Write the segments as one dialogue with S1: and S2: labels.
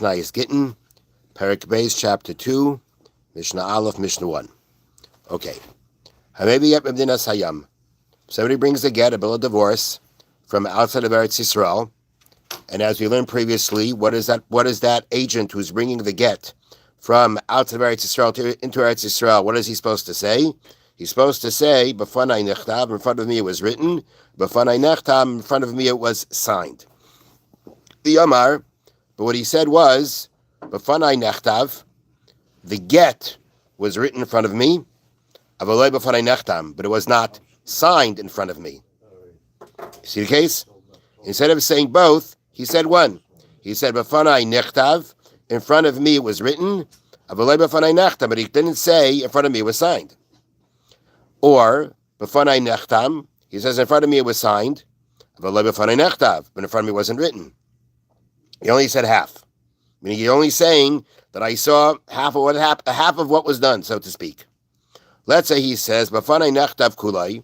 S1: Is Gittin, Perek Beis, Chapter 2, Mishna Aleph, Mishna 1. Okay. Hamebi yet Mebdinas Hayam. Somebody brings a get, a bill of divorce, from outside of Eretz Yisrael, and as we learned previously, what is that agent who's bringing the get from outside of Eretz Yisrael into Eretz Yisrael, what is he supposed to say? He's supposed to say, B'fanai nechtav, in front of me it was written, B'fanai nechtav, in front of me it was signed. The Yomar, but what he said was, B'fanai nechtav, the get was written in front of me, Avaloi b'fanai nechtam, but it was not signed in front of me. See the case? Instead of saying both, he said one. He said, B'fanai nechtav, in front of me it was written, Avaloi b'fanai nechtam, but he didn't say in front of me it was signed. Or, B'fanai nechtam, he says in front of me it was signed, Avaloi b'fanai nechtav, but in front of me it wasn't written. He only said half. Meaning he's only saying that I saw half of what was done, so to speak. Let's say he says, B'fanai nechtav kulai,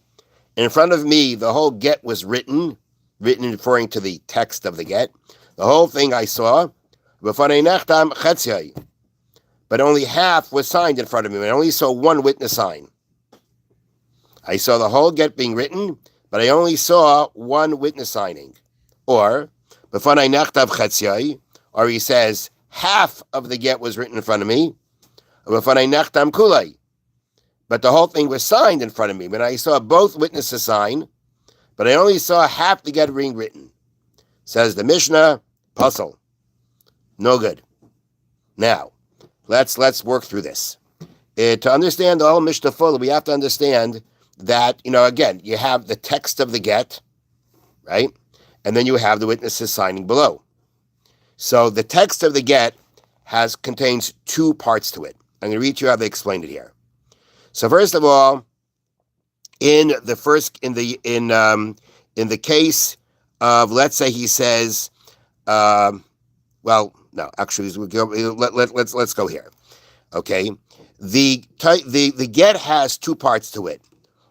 S1: in front of me the whole get was written referring to the text of the get. The whole thing I saw, B'fanai nechtam chetzai, but only half was signed in front of me. I only saw one witness sign. I saw the whole get being written, but I only saw one witness signing. Or, B'fanai nechtav chetzai, or he says, half of the get was written in front of me, B'fanai nechtam kulai, but the whole thing was signed in front of me. When I saw both witnesses sign, but I only saw half the get being written. Says the Mishna, puzzle. No good. Now, let's work through this. To understand the whole Mishnah fully, we have to understand that, again, you have the text of the get, right? And then you have the witnesses signing below. So the text of the get contains two parts to it. I'm going to read you how they explained it here. So first of all, in the case of, let's say he says, let's go here. Okay, the get has two parts to it.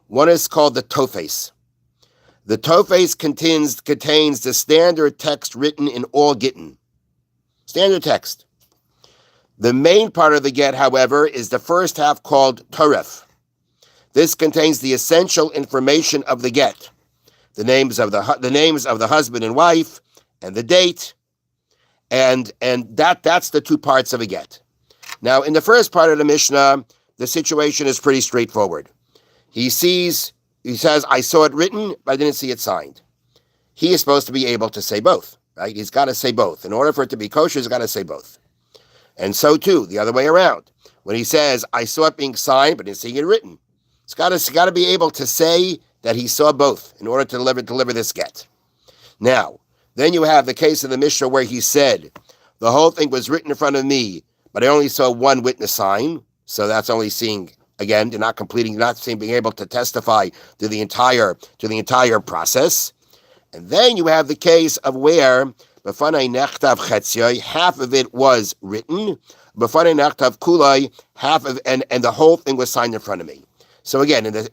S1: One is called the tofes. The tofes contains the standard text written in all Gittin. Standard text. The main part of the get, however, is the first half called Toref. This contains the essential information of the get, the names of the husband and wife, and the date, and that's the two parts of a get. Now, in the first part of the Mishnah, the situation is pretty straightforward. He says, I saw it written, but I didn't see it signed. He is supposed to be able to say both, right? He's got to say both. In order for it to be kosher, he's got to say both. And so too, the other way around. When he says, I saw it being signed, but didn't see it written. He's got to be able to say that he saw both in order to deliver this get. Now, then you have the case of the Mishnah where he said, the whole thing was written in front of me, but I only saw one witness sign. So that's only seeing, again, you're not being able to testify to the entire process. And then you have the case of where B'fanai nechtav chetzai, half of it was written. B'fanai nechtav kulai, half of and the whole thing was signed in front of me. So again, in the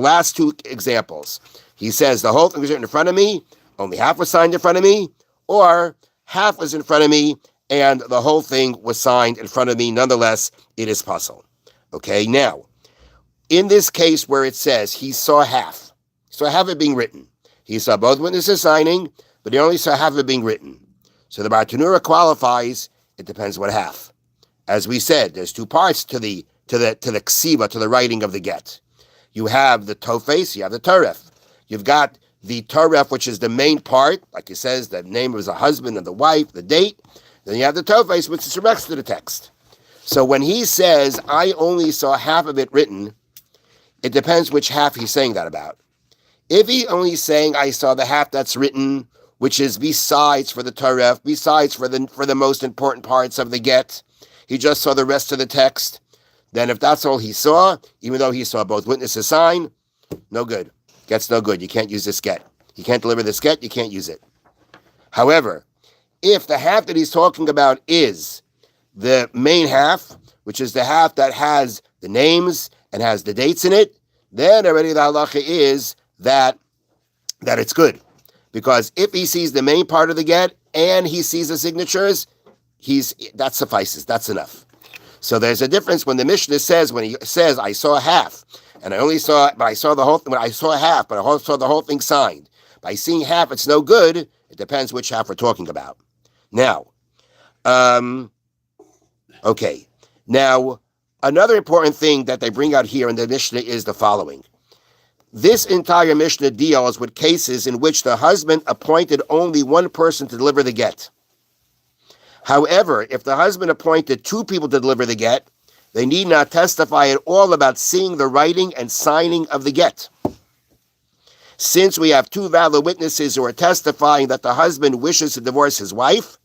S1: last two examples, he says the whole thing was written in front of me, only half was signed in front of me, or half was in front of me and the whole thing was signed in front of me. Nonetheless, it is puzzle. Okay, now in this case where it says he saw half of it being written. He saw both witnesses signing, but he only saw half of it being written. So the Bartanura qualifies, it depends what half. As we said, there's two parts to the ksiva, to the writing of the get. You have the tofes, you have the toref. You've got the toref, which is the main part, like it says, the name of the husband and the wife, the date. Then you have the tofes, which is next to the text. So when he says, I only saw half of it written, it depends which half he's saying that about. If he only saying, I saw the half that's written, which is besides for the Torah, besides for the most important parts of the get, he just saw the rest of the text, then if that's all he saw, even though he saw both witnesses sign, no good. Get's no good. You can't use this get. You can't deliver this get, you can't use it. However, if the half that he's talking about is the main half, which is the half that has the names and has the dates in it, then already the halacha is that it's good. Because if he sees the main part of the get and he sees the signatures, that suffices. That's enough. So there's a difference when the Mishnah says, when he says, I saw half, and I saw the whole thing, I saw half, but I saw the whole thing signed. By seeing half, it's no good. It depends which half we're talking about. Now, okay. Now, another important thing that they bring out here in the Mishnah is the following. This entire Mishnah deals with cases in which the husband appointed only one person to deliver the get. However, if the husband appointed two people to deliver the get, they need not testify at all about seeing the writing and signing of the get. Since we have two valid witnesses who are testifying that the husband wishes to divorce his wife,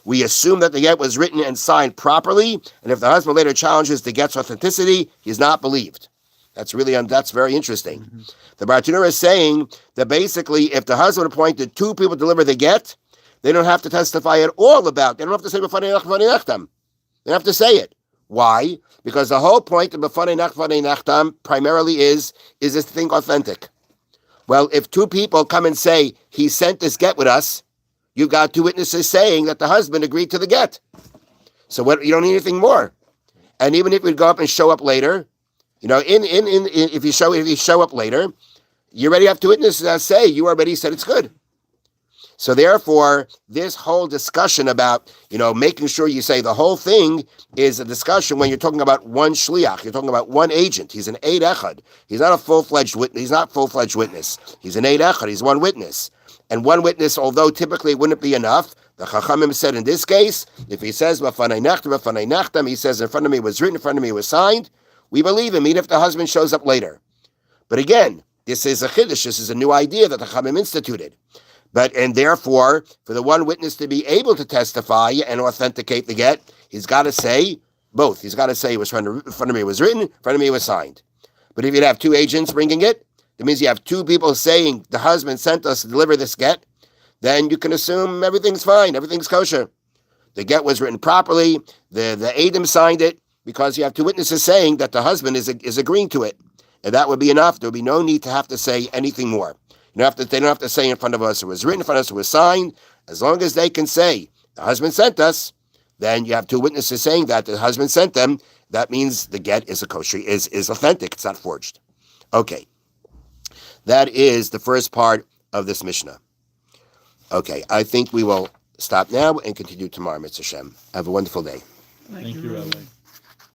S1: we assume that the get was written and signed properly, and if the husband later challenges the get's authenticity, he is not believed. That's very interesting. Mm-hmm. The Bartanura is saying that basically, if the husband appointed two people to deliver the get, they don't have to testify at all about. They don't have to say b'fanei nachtam. They don't have to say it. Why? Because the whole point of b'fanei nachtam primarily is this thing authentic? Well, if two people come and say he sent this get with us, you've got two witnesses saying that the husband agreed to the get. So you don't need anything more. And even if we go up and show up later, if you show up later, you already have two witnesses that say you already said it's good. So therefore, this whole discussion about, making sure you say the whole thing is a discussion when you're talking about one shliach. You're talking about one agent. He's an eid echad. He's not a full-fledged witness. He's not full-fledged witness. He's an eid echad. He's one witness. And one witness, although typically it wouldn't be enough, the Chachamim said in this case, if he says, b'fanei nachtam, he says, in front of me was written, in front of me was signed, we believe him, even if the husband shows up later. But again, this is a chiddush. This is a new idea that the Chachamim instituted. And therefore, for the one witness to be able to testify and authenticate the get, he's got to say both. He's got to say it was in front of me it was written, in front of me it was signed. But if you'd have two agents bringing it, that means you have two people saying the husband sent us to deliver this get, then you can assume everything's fine, everything's kosher. The get was written properly, the Adam signed it, because you have two witnesses saying that the husband is agreeing to it. And that would be enough. There would be no need to have to say anything more. They don't have to say in front of us it was written, in front of us it was signed. As long as they can say the husband sent us, then you have two witnesses saying that the husband sent them. That means the get is a kosher, is authentic. It's not forged. Okay, that is the first part of this Mishnah. Okay, I think we will stop now and continue tomorrow, Mitzvah Shem. Have a wonderful day.
S2: Thank you, Rabbi.